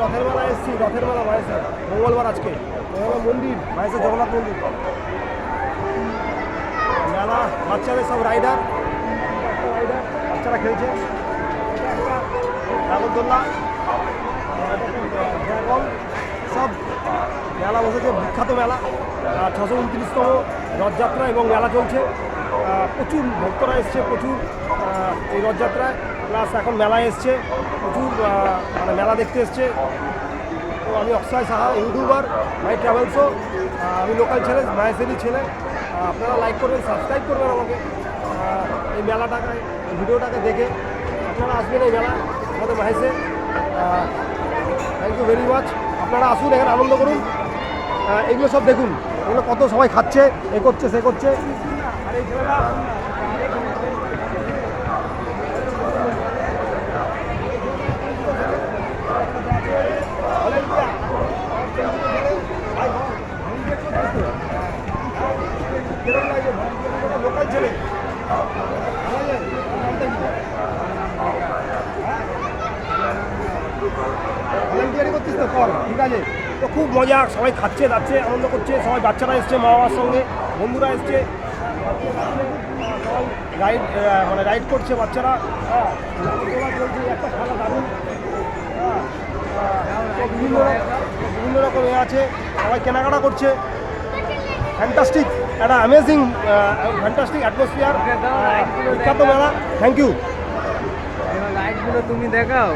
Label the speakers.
Speaker 1: রথের মেলা এসেছি, রথের মেলা মায়েসের মঙ্গলবার আজকে মন্দির মায়েসের জগন্নাথ মন্দির মেলা। বাচ্চাদের সব রাইডার বাচ্চারা খেলছে নাগরদোল্লা সব মেলা বসেছে, বিখ্যাত মেলা। 629তম রথযাত্রা এবং মেলা চলছে। প্রচুর ভক্তরা এসছে, প্রচুর এই রথযাত্রায়, প্লাস এখন মেলায় এসছে প্রচুর, মানে মেলা দেখতে এসছে। তো আমি অক্ষয় সাহা, ইউটিউবার, মাই ট্রাভেলসও। আমি লোকাল ছেলে, মায়েসেরই ছেলে। আপনারা লাইক করবেন, সাবস্ক্রাইব করবেন আমাকে। এই মেলাটাকে, ভিডিওটাকে দেখে আপনারা আসবেন এই মেলা আমাদের মাহেসে। Thank you very much. আপনারা আসুন, এখানে আনন্দ করুন। এগুলো সব দেখুন, এগুলো কত সবাই খাচ্ছে, এ করছে সে করছে। আর এই ছেলেটা লোকাল ছেলে, ভলেন্টিয়ারি করছিস তো, কর, ঠিক আছে। তো খুব মজা, সবাই খাচ্ছে যাচ্ছে, আনন্দ করছে। সবাই বাচ্চারা এসছে মা বাবার সঙ্গে, বন্ধুরা এসছে, রাইড মানে রাইড করছে বাচ্চারা। চলছে একটা খেলা দারুণ। বিভিন্ন রকম এ আছে, সবাই কেনাকাটা করছে। ফ্যান্টাস্টিক, একটা অ্যামেজিং ফ্যান্টাস্টিক অ্যাটমসফিয়ার, বিখ্যাত মেলা। Thank you.
Speaker 2: লাইটগুলো তুমি দেখাও।